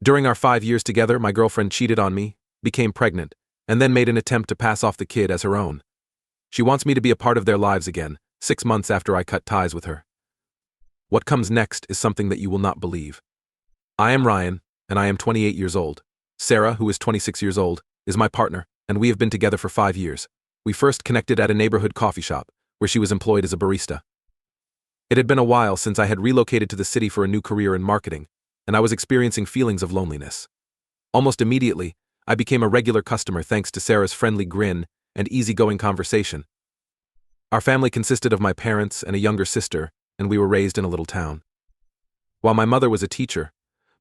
During our 5 years together, my girlfriend cheated on me, became pregnant, and then made an attempt to pass off the kid as her own. She wants me to be a part of their lives again, 6 months after I cut ties with her. What comes next is something that you will not believe. I am Ryan, and I am 28 years old. Sarah, who is 26 years old, is my partner, and we have been together for 5 years. We first connected at a neighborhood coffee shop, where she was employed as a barista. It had been a while since I had relocated to the city for a new career in marketing, and I was experiencing feelings of loneliness. Almost immediately, I became a regular customer thanks to Sarah's friendly grin and easygoing conversation. Our family consisted of my parents and a younger sister, and we were raised in a little town. While my mother was a teacher,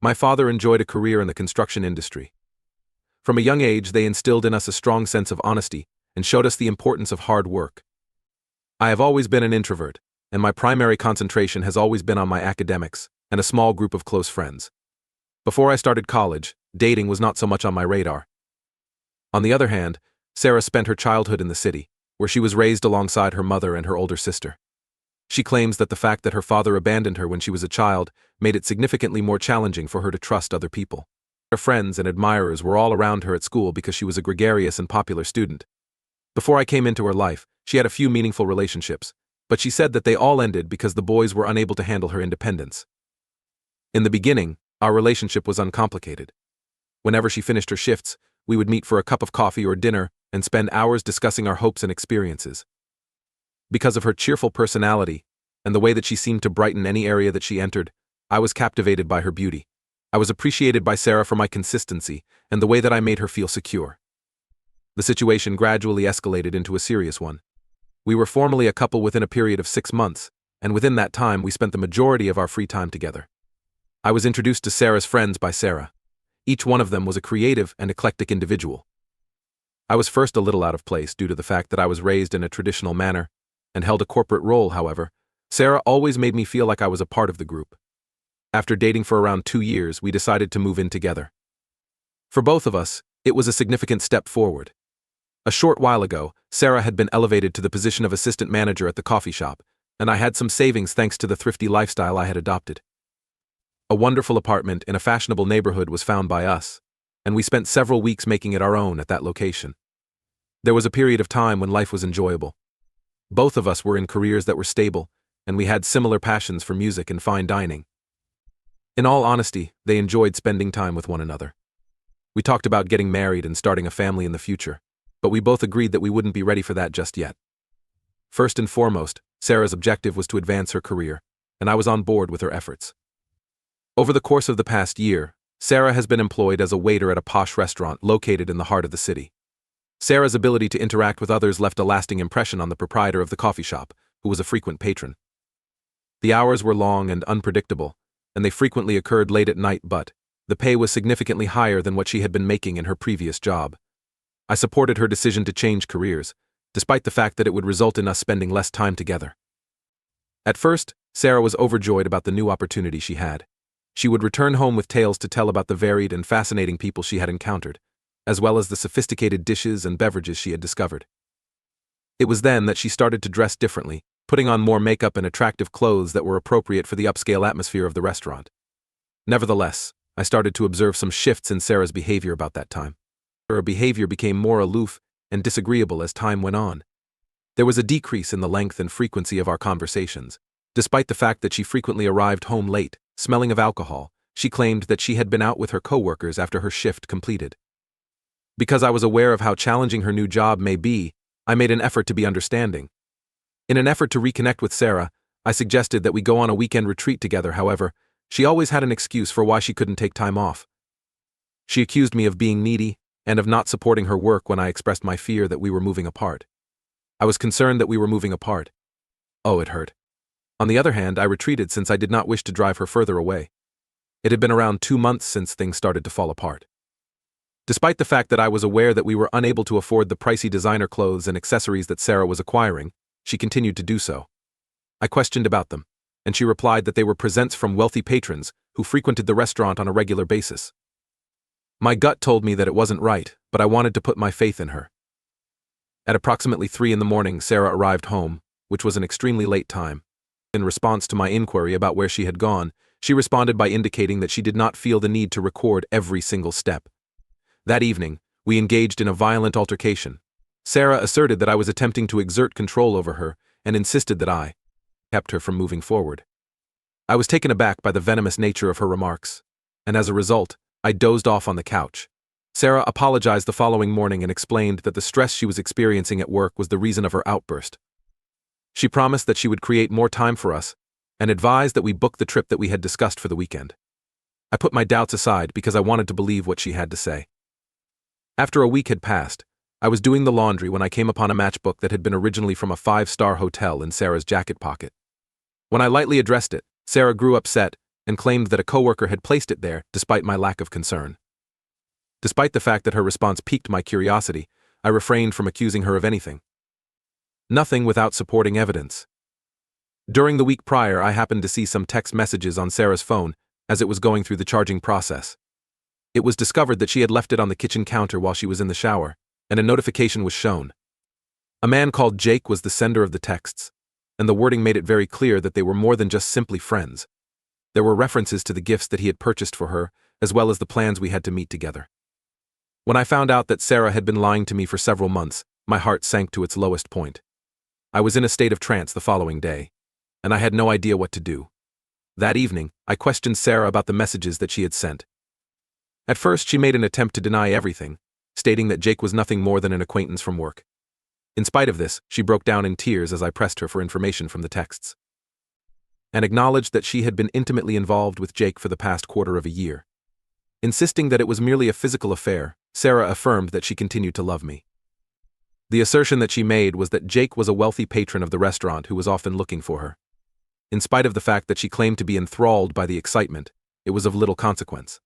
my father enjoyed a career in the construction industry. From a young age, they instilled in us a strong sense of honesty and showed us the importance of hard work. I have always been an introvert, and my primary concentration has always been on my academics and a small group of close friends. Before I started college, dating was not so much on my radar. On the other hand, Sarah spent her childhood in the city, where she was raised alongside her mother and her older sister. She claims that the fact that her father abandoned her when she was a child made it significantly more challenging for her to trust other people. Her friends and admirers were all around her at school because she was a gregarious and popular student. Before I came into her life, she had a few meaningful relationships, but she said that they all ended because the boys were unable to handle her independence. In the beginning, our relationship was uncomplicated. Whenever she finished her shifts, we would meet for a cup of coffee or dinner and spend hours discussing our hopes and experiences. Because of her cheerful personality and the way that she seemed to brighten any area that she entered, I was captivated by her beauty. I was appreciated by Sarah for my consistency and the way that I made her feel secure. The situation gradually escalated into a serious one. We were formally a couple within a period of 6 months, and within that time we spent the majority of our free time together. I was introduced to Sarah's friends by Sarah. Each one of them was a creative and eclectic individual. I was first a little out of place due to the fact that I was raised in a traditional manner and held a corporate role. However, Sarah always made me feel like I was a part of the group. After dating for around 2 years, we decided to move in together. For both of us, it was a significant step forward. A short while ago, Sarah had been elevated to the position of assistant manager at the coffee shop, and I had some savings thanks to the thrifty lifestyle I had adopted. A wonderful apartment in a fashionable neighborhood was found by us, and we spent several weeks making it our own at that location. There was a period of time when life was enjoyable. Both of us were in careers that were stable, and we had similar passions for music and fine dining. In all honesty, they enjoyed spending time with one another. We talked about getting married and starting a family in the future, but we both agreed that we wouldn't be ready for that just yet. First and foremost, Sarah's objective was to advance her career, and I was on board with her efforts. Over the course of the past year, Sarah has been employed as a waiter at a posh restaurant located in the heart of the city. Sarah's ability to interact with others left a lasting impression on the proprietor of the coffee shop, who was a frequent patron. The hours were long and unpredictable, and they frequently occurred late at night, but the pay was significantly higher than what she had been making in her previous job. I supported her decision to change careers, despite the fact that it would result in us spending less time together. At first, Sarah was overjoyed about the new opportunity she had. She would return home with tales to tell about the varied and fascinating people she had encountered, as well as the sophisticated dishes and beverages she had discovered. It was then that she started to dress differently, putting on more makeup and attractive clothes that were appropriate for the upscale atmosphere of the restaurant. Nevertheless, I started to observe some shifts in Sarah's behavior about that time. Her behavior became more aloof and disagreeable as time went on. There was a decrease in the length and frequency of our conversations. Despite the fact that she frequently arrived home late, smelling of alcohol, she claimed that she had been out with her coworkers after her shift completed. Because I was aware of how challenging her new job may be, I made an effort to be understanding. In an effort to reconnect with Sarah, I suggested that we go on a weekend retreat together. However, she always had an excuse for why she couldn't take time off. She accused me of being needy and of not supporting her work when I expressed my fear that we were moving apart. I was concerned that we were moving apart. Oh, it hurt. On the other hand, I retreated since I did not wish to drive her further away. It had been around 2 months since things started to fall apart. Despite the fact that I was aware that we were unable to afford the pricey designer clothes and accessories that Sarah was acquiring, she continued to do so. I questioned about them, and she replied that they were presents from wealthy patrons who frequented the restaurant on a regular basis. My gut told me that it wasn't right, but I wanted to put my faith in her. At approximately 3 a.m, Sarah arrived home, which was an extremely late time. In response to my inquiry about where she had gone, She responded by indicating that she did not feel the need to record every single step. That evening, we engaged in a violent altercation. Sarah asserted that I was attempting to exert control over her and insisted that I kept her from moving forward. I was taken aback by the venomous nature of her remarks, and as a result, I dozed off on the couch. Sarah apologized the following morning and explained that the stress she was experiencing at work was the reason of her outburst. She promised that she would create more time for us and advised that we book the trip that we had discussed for the weekend. I put my doubts aside because I wanted to believe what she had to say. After a week had passed, I was doing the laundry when I came upon a matchbook that had been originally from a 5-star hotel in Sarah's jacket pocket. When I lightly addressed it, Sarah grew upset and claimed that a coworker had placed it there despite my lack of concern. Despite the fact that her response piqued my curiosity, I refrained from accusing her of anything. Nothing without supporting evidence. During the week prior, I happened to see some text messages on Sarah's phone as it was going through the charging process. It was discovered that she had left it on the kitchen counter while she was in the shower, and a notification was shown. A man called Jake was the sender of the texts, and the wording made it very clear that they were more than just simply friends. There were references to the gifts that he had purchased for her, as well as the plans we had to meet together. When I found out that Sarah had been lying to me for several months, my heart sank to its lowest point. I was in a state of trance the following day, and I had no idea what to do. That evening, I questioned Sarah about the messages that she had sent. At first, she made an attempt to deny everything, stating that Jake was nothing more than an acquaintance from work. In spite of this, she broke down in tears as I pressed her for information from the texts, and acknowledged that she had been intimately involved with Jake for the past quarter of a year. Insisting that it was merely a physical affair, Sarah affirmed that she continued to love me. The assertion that she made was that Jake was a wealthy patron of the restaurant who was often looking for her. In spite of the fact that she claimed to be enthralled by the excitement, it was of little consequence.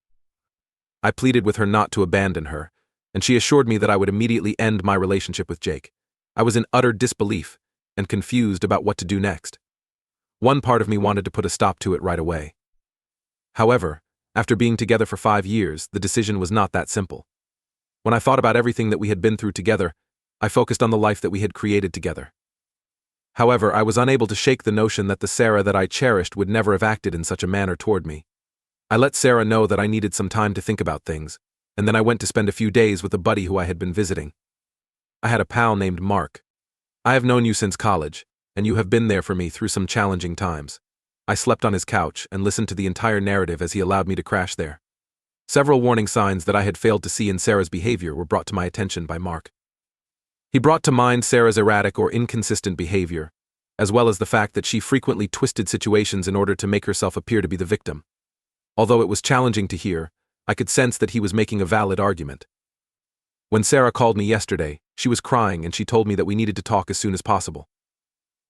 I pleaded with her not to abandon her, and she assured me that I would immediately end my relationship with Jake. I was in utter disbelief and confused about what to do next. One part of me wanted to put a stop to it right away. However, after being together for 5 years, the decision was not that simple. When I thought about everything that we had been through together, I focused on the life that we had created together. However, I was unable to shake the notion that the Sarah that I cherished would never have acted in such a manner toward me. I let Sarah know that I needed some time to think about things, and then I went to spend a few days with a buddy who I had been visiting. I had a pal named Mark. I have known you since college, and you have been there for me through some challenging times. I slept on his couch and listened to the entire narrative as he allowed me to crash there. Several warning signs that I had failed to see in Sarah's behavior were brought to my attention by Mark. He brought to mind Sarah's erratic or inconsistent behavior, as well as the fact that she frequently twisted situations in order to make herself appear to be the victim. Although it was challenging to hear, I could sense that he was making a valid argument. When Sarah called me yesterday, she was crying and she told me that we needed to talk as soon as possible.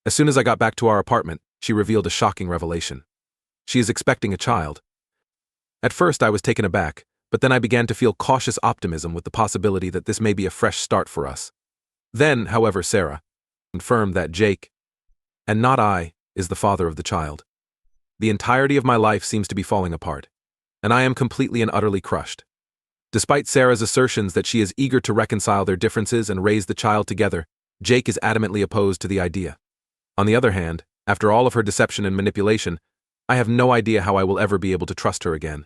As soon as I got back to our apartment, she revealed a shocking revelation. She is expecting a child. At first I was taken aback, but then I began to feel cautious optimism with the possibility that this may be a fresh start for us. Then, however, Sarah confirmed that Jake, and not I, is the father of the child. The entirety of my life seems to be falling apart, and I am completely and utterly crushed. Despite Sarah's assertions that she is eager to reconcile their differences and raise the child together, Jake is adamantly opposed to the idea. On the other hand, after all of her deception and manipulation, I have no idea how I will ever be able to trust her again.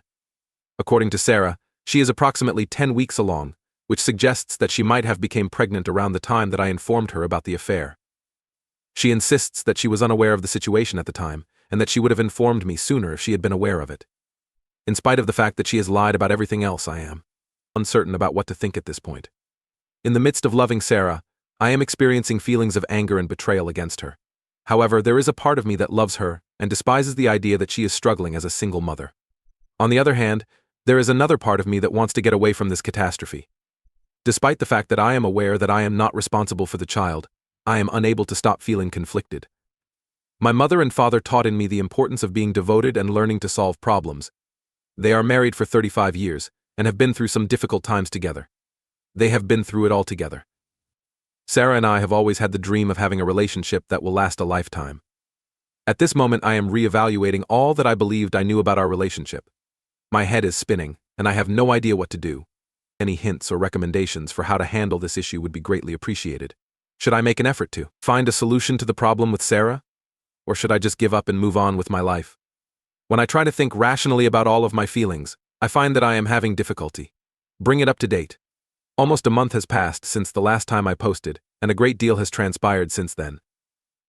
According to Sarah, she is approximately 10 weeks along, which suggests that she might have become pregnant around the time that I informed her about the affair. She insists that she was unaware of the situation at the time, and that she would have informed me sooner if she had been aware of it. In spite of the fact that she has lied about everything else, I am uncertain about what to think at this point. In the midst of loving Sarah, I am experiencing feelings of anger and betrayal against her. However, there is a part of me that loves her and despises the idea that she is struggling as a single mother. On the other hand, there is another part of me that wants to get away from this catastrophe. Despite the fact that I am aware that I am not responsible for the child, I am unable to stop feeling conflicted. My mother and father taught in me the importance of being devoted and learning to solve problems. They are married for 35 years and have been through some difficult times together. They have been through it all together. Sarah and I have always had the dream of having a relationship that will last a lifetime. At this moment, I am reevaluating all that I believed I knew about our relationship. My head is spinning, and I have no idea what to do. Any hints or recommendations for how to handle this issue would be greatly appreciated. Should I make an effort to find a solution to the problem with Sarah? Or should I just give up and move on with my life? When I try to think rationally about all of my feelings, I find that I am having difficulty. Bring it up to date. Almost a month has passed since the last time I posted, and a great deal has transpired since then.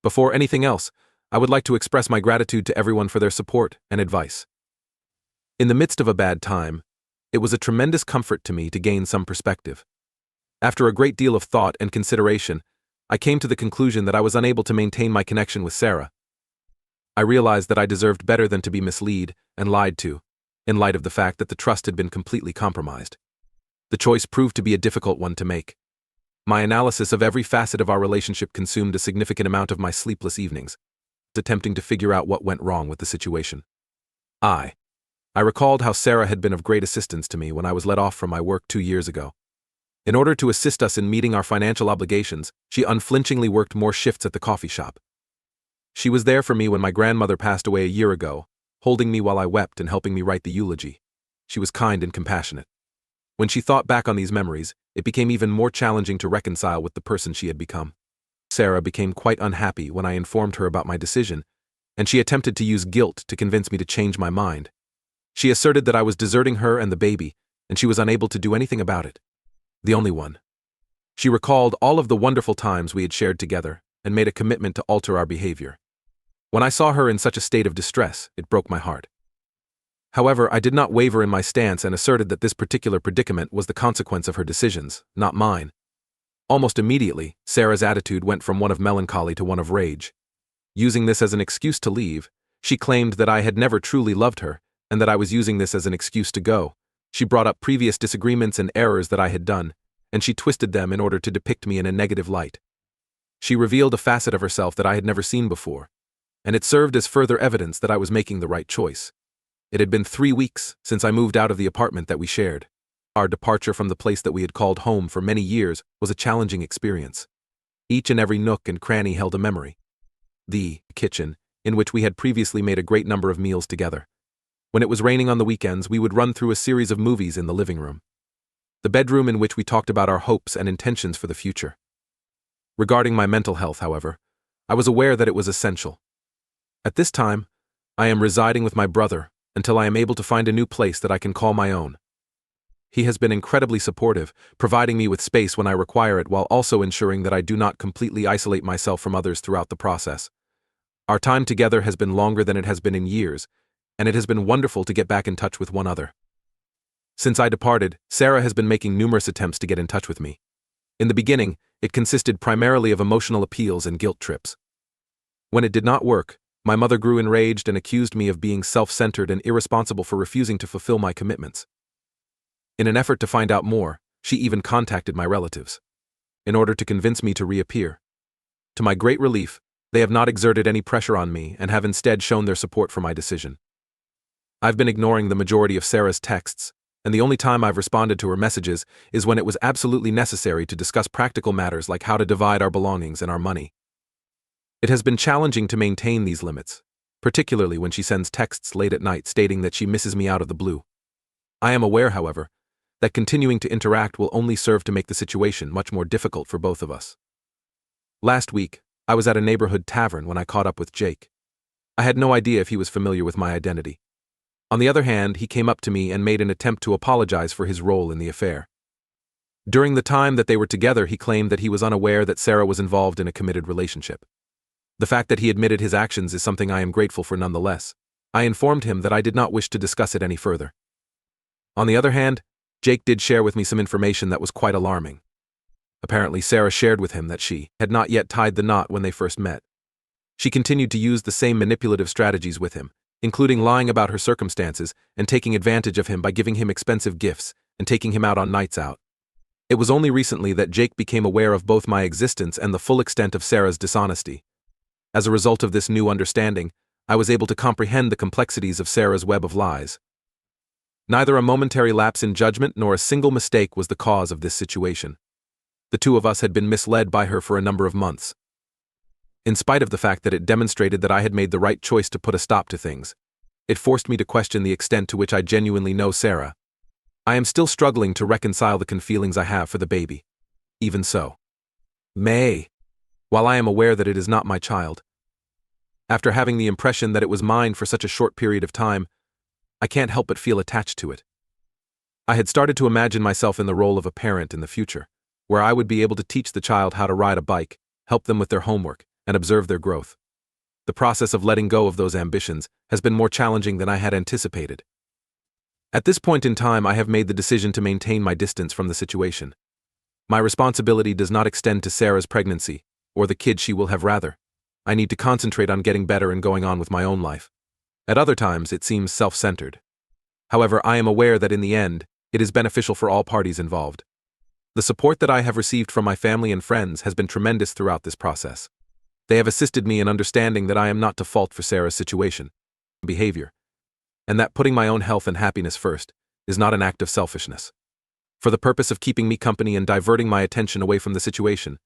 Before anything else, I would like to express my gratitude to everyone for their support and advice. In the midst of a bad time, it was a tremendous comfort to me to gain some perspective. After a great deal of thought and consideration, I came to the conclusion that I was unable to maintain my connection with Sarah. I realized that I deserved better than to be misled and lied to, in light of the fact that the trust had been completely compromised. The choice proved to be a difficult one to make. My analysis of every facet of our relationship consumed a significant amount of my sleepless evenings, attempting to figure out what went wrong with the situation. I recalled how Sarah had been of great assistance to me when I was let off from my work 2 years ago. In order to assist us in meeting our financial obligations, she unflinchingly worked more shifts at the coffee shop. She was there for me when my grandmother passed away a year ago, holding me while I wept and helping me write the eulogy. She was kind and compassionate. When she thought back on these memories, it became even more challenging to reconcile with the person she had become. Sarah became quite unhappy when I informed her about my decision, and she attempted to use guilt to convince me to change my mind. She asserted that I was deserting her and the baby, and she was unable to do anything about it. The only one. She recalled all of the wonderful times we had shared together and made a commitment to alter our behavior. When I saw her in such a state of distress, it broke my heart. However, I did not waver in my stance and asserted that this particular predicament was the consequence of her decisions, not mine. Almost immediately, Sarah's attitude went from one of melancholy to one of rage. Using this as an excuse to leave, she claimed that I had never truly loved her and that I was using this as an excuse to go. She brought up previous disagreements and errors that I had done, and she twisted them in order to depict me in a negative light. She revealed a facet of herself that I had never seen before, and it served as further evidence that I was making the right choice. It had been 3 weeks since I moved out of the apartment that we shared. Our departure from the place that we had called home for many years was a challenging experience. Each and every nook and cranny held a memory. The kitchen, in which we had previously made a great number of meals together. When it was raining on the weekends, we would run through a series of movies in the living room. The bedroom in which we talked about our hopes and intentions for the future. Regarding my mental health, however, I was aware that it was essential. At this time, I am residing with my brother until I am able to find a new place that I can call my own. He has been incredibly supportive, providing me with space when I require it while also ensuring that I do not completely isolate myself from others throughout the process. Our time together has been longer than it has been in years, and it has been wonderful to get back in touch with one another. Since I departed, Sarah has been making numerous attempts to get in touch with me. In the beginning, it consisted primarily of emotional appeals and guilt trips. When it did not work, my mother grew enraged and accused me of being self-centered and irresponsible for refusing to fulfill my commitments. In an effort to find out more, she even contacted my relatives, in order to convince me to reappear. To my great relief, they have not exerted any pressure on me and have instead shown their support for my decision. I've been ignoring the majority of Sarah's texts, and the only time I've responded to her messages is when it was absolutely necessary to discuss practical matters like how to divide our belongings and our money. It has been challenging to maintain these limits, particularly when she sends texts late at night stating that she misses me out of the blue. I am aware, however, that continuing to interact will only serve to make the situation much more difficult for both of us. Last week, I was at a neighborhood tavern when I caught up with Jake. I had no idea if he was familiar with my identity. On the other hand, he came up to me and made an attempt to apologize for his role in the affair. During the time that they were together, he claimed that he was unaware that Sarah was involved in a committed relationship. The fact that he admitted his actions is something I am grateful for nonetheless. I informed him that I did not wish to discuss it any further. On the other hand, Jake did share with me some information that was quite alarming. Apparently, Sarah shared with him that she had not yet tied the knot when they first met. She continued to use the same manipulative strategies with him, including lying about her circumstances and taking advantage of him by giving him expensive gifts and taking him out on nights out. It was only recently that Jake became aware of both my existence and the full extent of Sarah's dishonesty. As a result of this new understanding, I was able to comprehend the complexities of Sarah's web of lies. Neither a momentary lapse in judgment nor a single mistake was the cause of this situation. The two of us had been misled by her for a number of months. In spite of the fact that it demonstrated that I had made the right choice to put a stop to things, it forced me to question the extent to which I genuinely know Sarah. I am still struggling to reconcile the feelings I have for the baby. Even so, while I am aware that it is not my child, After having the impression that it was mine for such a short period of time, I can't help but feel attached to it. I had started to imagine myself in the role of a parent in the future, where I would be able to teach the child how to ride a bike, help them with their homework, and observe their growth. The process of letting go of those ambitions has been more challenging than I had anticipated. At this point in time, I have made the decision to maintain my distance from the situation. My responsibility does not extend to Sarah's pregnancy, or the kid she will have rather. I need to concentrate on getting better and going on with my own life. At other times, it seems self-centered. However, I am aware that in the end, it is beneficial for all parties involved. The support that I have received from my family and friends has been tremendous throughout this process. They have assisted me in understanding that I am not to fault for Sarah's situation, behavior, and that putting my own health and happiness first is not an act of selfishness. For the purpose of keeping me company and diverting my attention away from the situation,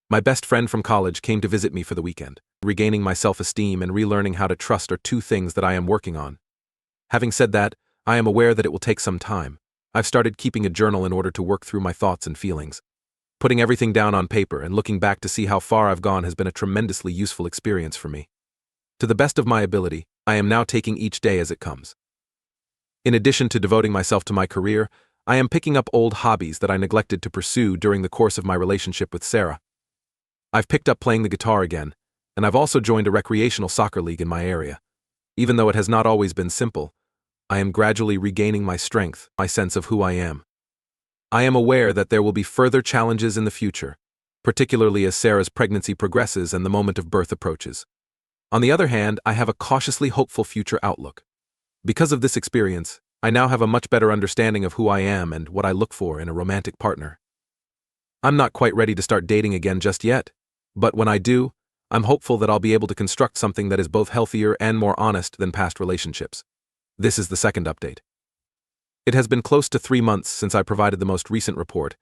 my best friend from college came to visit me for the weekend. Regaining my self-esteem and relearning how to trust are two things that I am working on. Having said that, I am aware that it will take some time. I've started keeping a journal in order to work through my thoughts and feelings. Putting everything down on paper and looking back to see how far I've gone has been a tremendously useful experience for me. To the best of my ability, I am now taking each day as it comes. In addition to devoting myself to my career, I am picking up old hobbies that I neglected to pursue during the course of my relationship with Sarah. I've picked up playing the guitar again, and I've also joined a recreational soccer league in my area. Even though it has not always been simple, I am gradually regaining my strength, my sense of who I am. I am aware that there will be further challenges in the future, particularly as Sarah's pregnancy progresses and the moment of birth approaches. On the other hand, I have a cautiously hopeful future outlook. Because of this experience, I now have a much better understanding of who I am and what I look for in a romantic partner. I'm not quite ready to start dating again just yet, but when I do, I'm hopeful that I'll be able to construct something that is both healthier and more honest than past relationships. This is the second update. It has been close to 3 months since I provided the most recent report,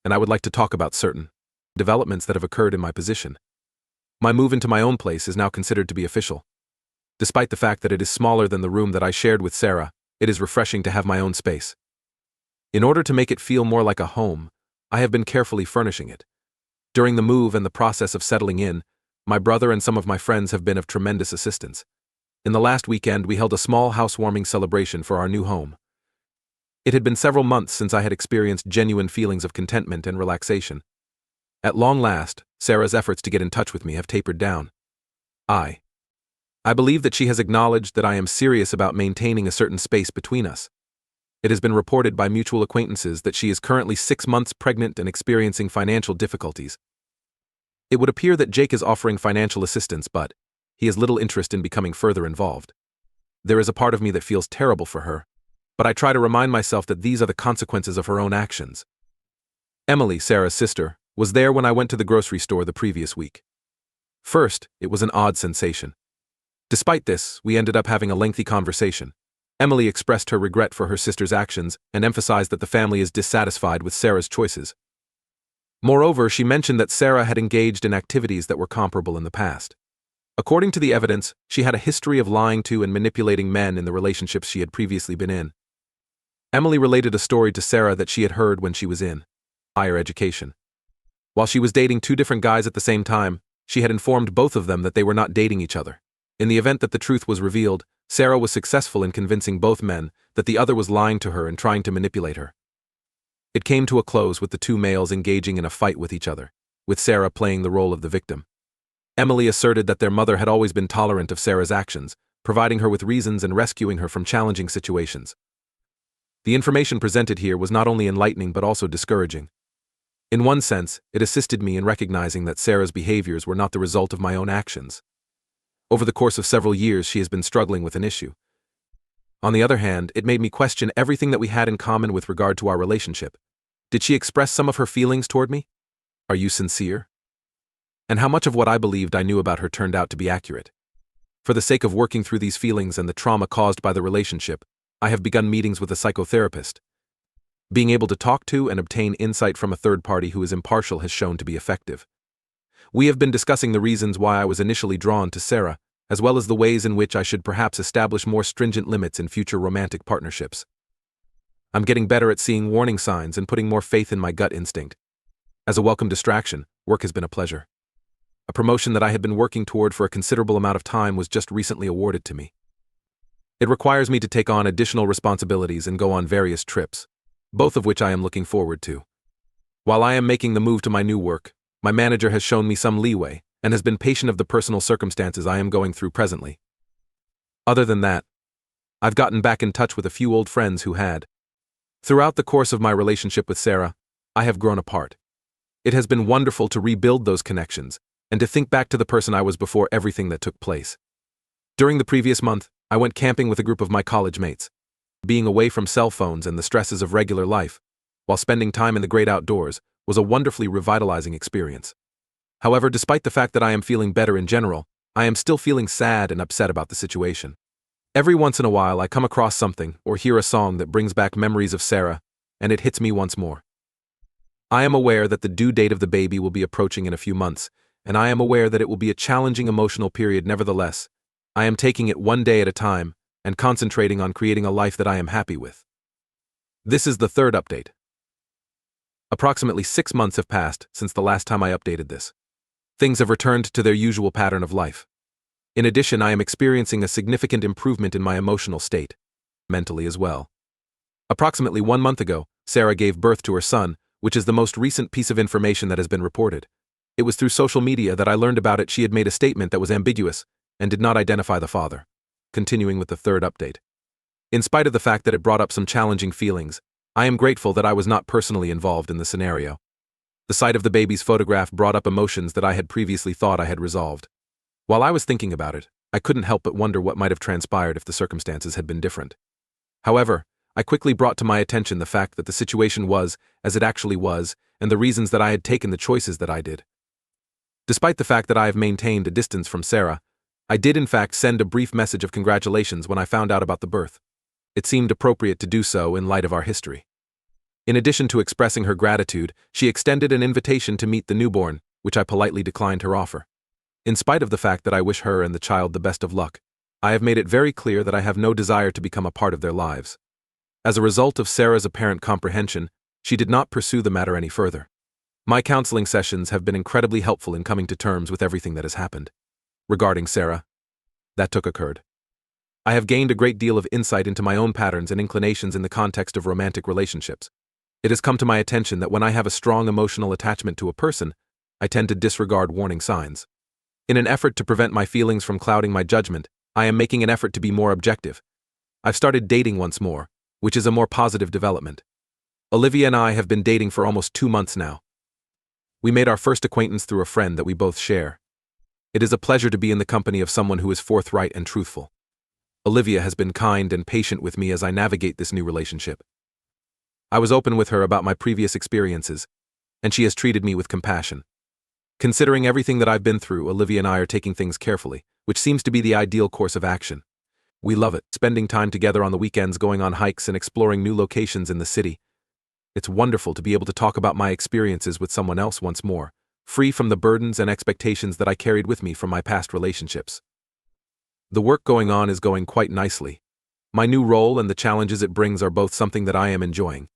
and I would like to talk about certain developments that have occurred in my position. My move into my own place is now considered to be official. Despite the fact that it is smaller than the room that I shared with Sarah, it is refreshing to have my own space. In order to make it feel more like a home, I have been carefully furnishing it. During the move and the process of settling in, my brother and some of my friends have been of tremendous assistance. In the last weekend, we held a small housewarming celebration for our new home. It had been several months since I had experienced genuine feelings of contentment and relaxation. At long last, Sarah's efforts to get in touch with me have tapered down. I believe that she has acknowledged that I am serious about maintaining a certain space between us. It has been reported by mutual acquaintances that she is currently 6 months pregnant and experiencing financial difficulties. It would appear that Jake is offering financial assistance, but he has little interest in becoming further involved. There is a part of me that feels terrible for her, but I try to remind myself that these are the consequences of her own actions. Emily, Sarah's sister, was there when I went to the grocery store the previous week. First, it was an odd sensation. Despite this, we ended up having a lengthy conversation. Emily expressed her regret for her sister's actions and emphasized that the family is dissatisfied with Sarah's choices. Moreover, she mentioned that Sarah had engaged in activities that were comparable in the past. According to the evidence, she had a history of lying to and manipulating men in the relationships she had previously been in. Emily related a story to Sarah that she had heard when she was in higher education. While she was dating 2 different guys at the same time, she had informed both of them that they were not dating each other. In the event that the truth was revealed, Sarah was successful in convincing both men that the other was lying to her and trying to manipulate her. It came to a close with the 2 males engaging in a fight with each other, with Sarah playing the role of the victim. Emily asserted that their mother had always been tolerant of Sarah's actions, providing her with reasons and rescuing her from challenging situations. The information presented here was not only enlightening but also discouraging. In one sense, it assisted me in recognizing that Sarah's behaviors were not the result of my own actions. Over the course of several years, she has been struggling with an issue. On the other hand, it made me question everything that we had in common with regard to our relationship. Did she express some of her feelings toward me? Are you sincere? And how much of what I believed I knew about her turned out to be accurate? For the sake of working through these feelings and the trauma caused by the relationship, I have begun meetings with a psychotherapist. Being able to talk to and obtain insight from a third party who is impartial has shown to be effective. We have been discussing the reasons why I was initially drawn to Sarah, as well as the ways in which I should perhaps establish more stringent limits in future romantic partnerships. I'm getting better at seeing warning signs and putting more faith in my gut instinct. As a welcome distraction, work has been a pleasure. A promotion that I had been working toward for a considerable amount of time was just recently awarded to me. It requires me to take on additional responsibilities and go on various trips, both of which I am looking forward to. While I am making the move to my new work, my manager has shown me some leeway and has been patient of the personal circumstances I am going through presently. Other than that, I've gotten back in touch with a few old friends who had. Throughout the course of my relationship with Sarah, I have grown apart. It has been wonderful to rebuild those connections and to think back to the person I was before everything that took place. During the previous month, I went camping with a group of my college mates. Being away from cell phones and the stresses of regular life, while spending time in the great outdoors, was a wonderfully revitalizing experience. However, despite the fact that I am feeling better in general, I am still feeling sad and upset about the situation. Every once in a while I come across something or hear a song that brings back memories of Sarah, and it hits me once more. I am aware that the due date of the baby will be approaching in a few months, and I am aware that it will be a challenging emotional period. Nevertheless, I am taking it one day at a time and concentrating on creating a life that I am happy with. This is the third update. Approximately 6 months have passed since the last time I updated this. Things have returned to their usual pattern of life. In addition, I am experiencing a significant improvement in my emotional state, mentally as well. Approximately 1 month ago, Sarah gave birth to her son, which is the most recent piece of information that has been reported. It was through social media that I learned about it. She had made a statement that was ambiguous and did not identify the father. Continuing with the third update. In spite of the fact that it brought up some challenging feelings, I am grateful that I was not personally involved in the scenario. The sight of the baby's photograph brought up emotions that I had previously thought I had resolved. While I was thinking about it, I couldn't help but wonder what might have transpired if the circumstances had been different. However, I quickly brought to my attention the fact that the situation was as it actually was, and the reasons that I had taken the choices that I did. Despite the fact that I have maintained a distance from Sarah, I did in fact send a brief message of congratulations when I found out about the birth. It seemed appropriate to do so in light of our history. In addition to expressing her gratitude, she extended an invitation to meet the newborn, which I politely declined her offer. In spite of the fact that I wish her and the child the best of luck, I have made it very clear that I have no desire to become a part of their lives. As a result of Sarah's apparent comprehension, she did not pursue the matter any further. My counseling sessions have been incredibly helpful in coming to terms with everything that has happened. Regarding Sarah, that occurred. I have gained a great deal of insight into my own patterns and inclinations in the context of romantic relationships. It has come to my attention that when I have a strong emotional attachment to a person, I tend to disregard warning signs. In an effort to prevent my feelings from clouding my judgment, I am making an effort to be more objective. I've started dating once more, which is a more positive development. Olivia and I have been dating for almost 2 months now. We made our first acquaintance through a friend that we both share. It is a pleasure to be in the company of someone who is forthright and truthful. Olivia has been kind and patient with me as I navigate this new relationship. I was open with her about my previous experiences, and she has treated me with compassion. Considering everything that I've been through, Olivia and I are taking things carefully, which seems to be the ideal course of action. We love it, spending time together on the weekends, going on hikes and exploring new locations in the city. It's wonderful to be able to talk about my experiences with someone else once more, free from the burdens and expectations that I carried with me from my past relationships. The work going on is going quite nicely. My new role and the challenges it brings are both something that I am enjoying.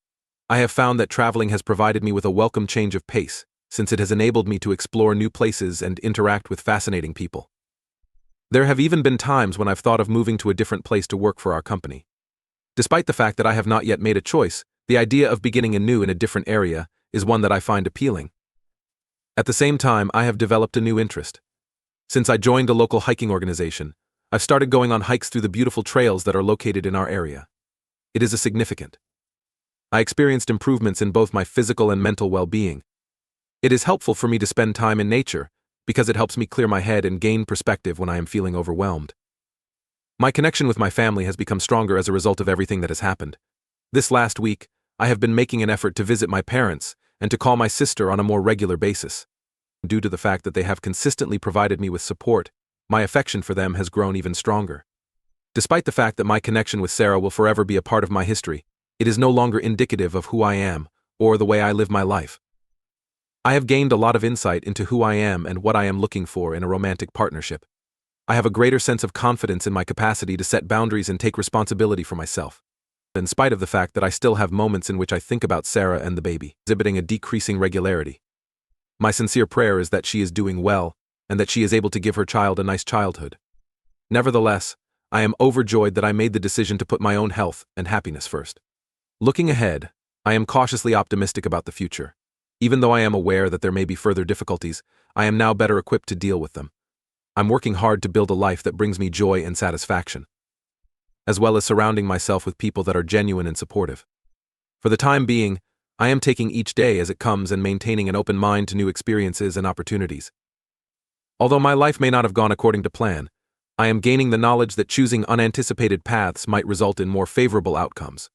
I have found that traveling has provided me with a welcome change of pace, since it has enabled me to explore new places and interact with fascinating people. There have even been times when I've thought of moving to a different place to work for our company. Despite the fact that I have not yet made a choice, the idea of beginning anew in a different area is one that I find appealing. At the same time, I have developed a new interest. Since I joined a local hiking organization, I've started going on hikes through the beautiful trails that are located in our area. It is significant. I experienced improvements in both my physical and mental well-being. It is helpful for me to spend time in nature because it helps me clear my head and gain perspective when I am feeling overwhelmed. My connection with my family has become stronger as a result of everything that has happened. This last week, I have been making an effort to visit my parents and to call my sister on a more regular basis. Due to the fact that they have consistently provided me with support, my affection for them has grown even stronger. Despite the fact that my connection with Sarah will forever be a part of my history, it is no longer indicative of who I am or the way I live my life. I have gained a lot of insight into who I am and what I am looking for in a romantic partnership. I have a greater sense of confidence in my capacity to set boundaries and take responsibility for myself. In spite of the fact that I still have moments in which I think about Sarah and the baby, exhibiting a decreasing regularity. My sincere prayer is that she is doing well and that she is able to give her child a nice childhood. Nevertheless, I am overjoyed that I made the decision to put my own health and happiness first. Looking ahead, I am cautiously optimistic about the future. Even though I am aware that there may be further difficulties, I am now better equipped to deal with them. I'm working hard to build a life that brings me joy and satisfaction, as well as surrounding myself with people that are genuine and supportive. For the time being, I am taking each day as it comes and maintaining an open mind to new experiences and opportunities. Although my life may not have gone according to plan, I am gaining the knowledge that choosing unanticipated paths might result in more favorable outcomes.